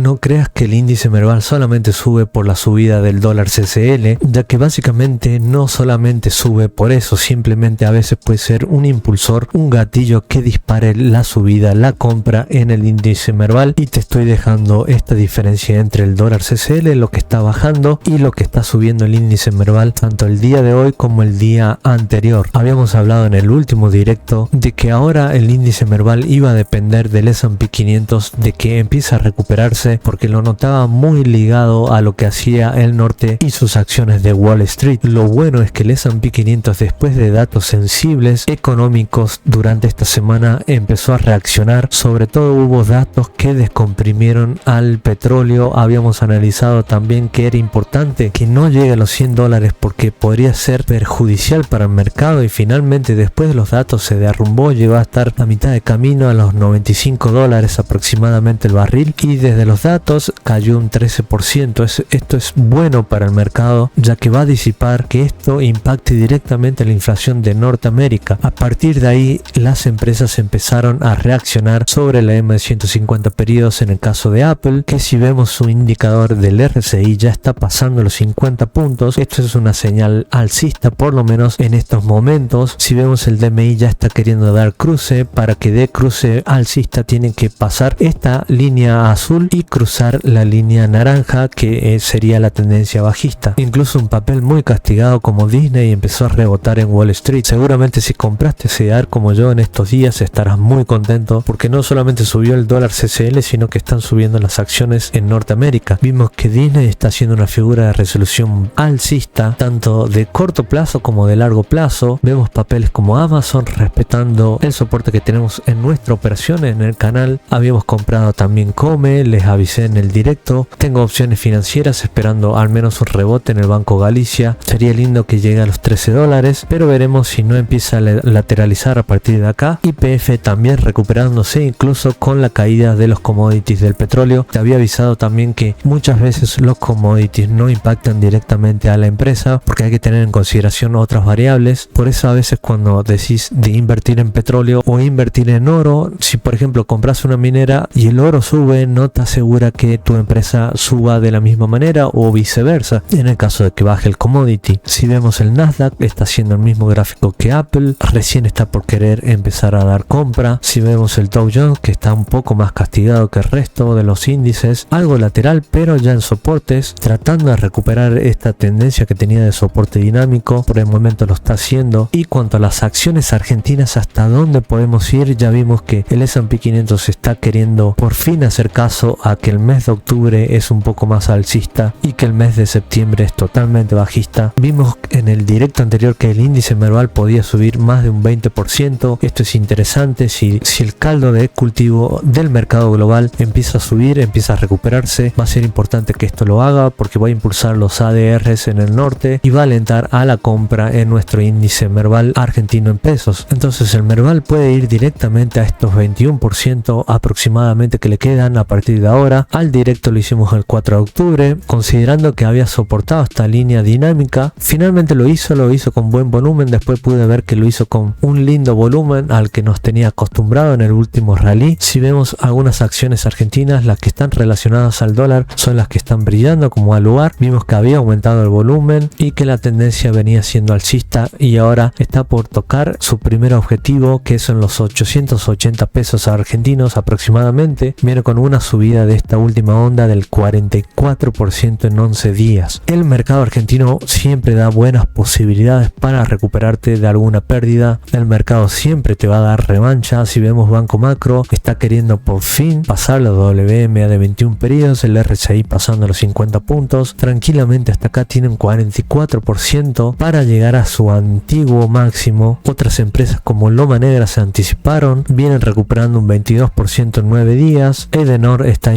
no creas que el índice Merval solamente sube por la subida del dólar CCL, ya que básicamente no solamente sube por eso, simplemente a veces puede ser un impulsor, un gatillo que dispare la subida, la compra en el índice Merval. Y te estoy dejando esta diferencia entre el dólar CCL, lo que está bajando, y lo que está subiendo el índice Merval, tanto el día de hoy como el día anterior. Habíamos hablado en el último directo de que ahora el índice Merval iba a depender del S&P 500 de que empiece a recuperarse, porque lo notaba muy ligado a lo que hacía el norte y sus acciones de Wall Street. Lo bueno es que el S&P 500, después de datos sensibles económicos durante esta semana, empezó a reaccionar. Sobre todo hubo datos que descomprimieron al petróleo. Habíamos analizado también que era importante que no llegue a los $100 porque podría ser perjudicial para el mercado, y finalmente después de los datos se derrumbó, llegó a estar a mitad de camino a los $95 aproximadamente el barril, y desde los datos cayó un 13%. Esto es bueno para el mercado, ya que va a disipar que esto impacte directamente la inflación de Norteamérica. A partir de ahí las empresas empezaron a reaccionar sobre la EMA de 150 periodos en el caso de Apple, que si vemos su indicador del RSI ya está pasando los 50 puntos. Esto es una señal alcista, por lo menos en estos momentos. Si vemos el DMI ya está queriendo dar cruce. Para que dé cruce alcista tienen que pasar esta línea azul y cruzar la línea naranja, que sería la tendencia bajista. Incluso un papel muy castigado como Disney empezó a rebotar en Wall Street. Seguramente si compraste CDR como yo en estos días estarás muy contento, porque no solamente subió el dólar CCL, sino que están subiendo las acciones en Norteamérica. Vimos que Disney está haciendo una figura de resolución alcista, tanto de corto plazo como de largo plazo. Vemos papeles como Amazon respetando el soporte que tenemos en nuestra operación en el canal. Habíamos comprado también Come, les avisé en el directo. Tengo opciones financieras esperando al menos un rebote en el Banco Galicia. Sería lindo que llegue a los $13, pero veremos si no empieza a lateralizar a partir de acá. YPF también recuperándose incluso con la caída de los commodities del petróleo. Te había avisado también que muchas veces los commodities no impactan directamente a la empresa, porque hay que tener en consideración otras variables. Por eso a veces cuando decís de invertir en petróleo o invertir en oro, si por ejemplo compras una minera y el oro sube, no te asegura que tu empresa suba de la misma manera, o viceversa en el caso de que baje el commodity. Si vemos el Nasdaq, está haciendo el mismo gráfico que Apple, recién está por querer empezar a dar compra. Si vemos el Dow Jones, que está un poco más castigado que el resto de los índices, algo lateral pero ya en soportes, tratando de recuperar esta tendencia que tenía de soporte dinámico. Por el momento lo está haciendo. Y cuanto a las acciones argentinas, hasta dónde podemos ir, ya vimos que el S&P 500 está queriendo por fin hacer caso a que el mes de octubre es un poco más alcista y que el mes de septiembre es totalmente bajista. Vimos en el directo anterior que el índice Merval podía subir más de un 20%. Esto es interesante. Si el caldo de cultivo del mercado global empieza a subir, empieza a recuperarse, va a ser importante que esto lo haga, porque va a impulsar los ADRs en el norte y va a alentar a la compra en nuestro índice Merval argentino en pesos. Entonces el Merval puede ir directamente a estos 21% aproximadamente que le quedan a partir de ahora. Al directo lo hicimos el 4 de octubre, considerando que había soportado esta línea dinámica. Finalmente lo hizo con buen volumen. Después pude ver que lo hizo con un lindo volumen al que nos tenía acostumbrado en el último rally. Si vemos algunas acciones argentinas, las que están relacionadas al dólar son las que están brillando, como Aluar. Vimos que había aumentado el volumen y que la tendencia venía siendo alcista, y ahora está por tocar su primer objetivo, que son los 880 pesos argentinos aproximadamente. Viene con una subida de esta última onda del 44% en 11 días. El mercado argentino siempre da buenas posibilidades para recuperarte de alguna pérdida. El mercado siempre te va a dar revancha. Si vemos Banco Macro, está queriendo por fin pasar la WMA de 21 periodos, el RSI pasando los 50 puntos. Tranquilamente hasta acá tienen 44% para llegar a su antiguo máximo. Otras empresas como Loma Negra se anticiparon, vienen recuperando un 22% en 9 días. Edenor está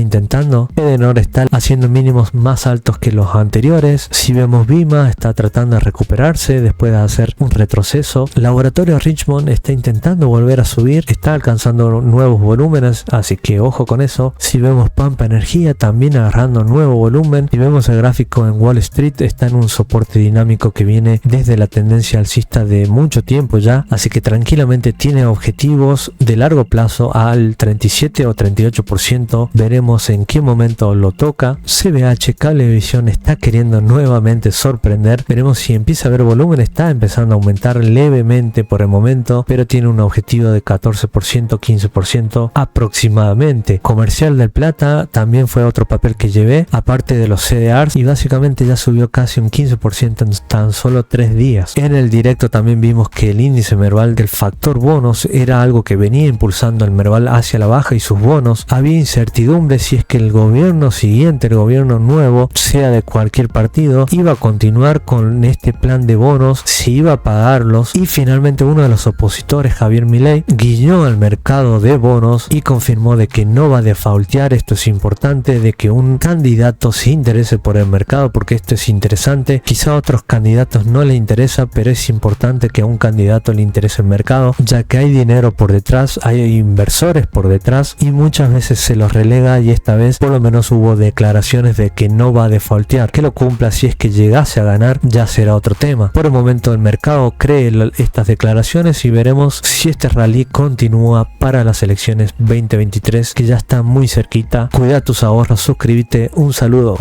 haciendo mínimos más altos que los anteriores. Si vemos Vima, está tratando de recuperarse después de hacer un retroceso. Laboratorio Richmond está intentando volver a subir, está alcanzando nuevos volúmenes, así que ojo con eso. Si vemos Pampa Energía, también agarrando nuevo volumen. Si vemos el gráfico en Wall Street, está en un soporte dinámico que viene desde la tendencia alcista de mucho tiempo ya, así que tranquilamente tiene objetivos de largo plazo al 37 o 38%. Veremos veremos en qué momento lo toca. CBH Cablevisión está queriendo nuevamente sorprender, veremos si empieza a haber volumen, está empezando a aumentar levemente por el momento, pero tiene un objetivo de 14%, 15% aproximadamente. Comercial del Plata también fue otro papel que llevé, aparte de los CDRs, y básicamente ya subió casi un 15% en tan solo 3 días. En el directo también vimos que el índice Merval del factor bonos era algo que venía impulsando el Merval hacia la baja y sus bonos. Había incertidumbre si es que el gobierno siguiente, el gobierno nuevo, sea de cualquier partido, iba a continuar con este plan de bonos, si iba a pagarlos, y finalmente uno de los opositores, Javier Milei, guiñó al mercado de bonos y confirmó de que no va a defaultear. Esto es importante, de que un candidato se interese por el mercado, porque esto es interesante. Quizá a otros candidatos no le interesa, pero es importante que a un candidato le interese el mercado, ya que hay dinero por detrás, hay inversores por detrás y muchas veces se los relega, y esta vez por lo menos hubo declaraciones de que no va a defaultear. Que lo cumpla, si es que llegase a ganar ya será otro tema. Por el momento el mercado cree estas declaraciones y veremos si este rally continúa para las elecciones 2023, que ya está muy cerquita. Cuida tus ahorros, suscríbete, un saludo.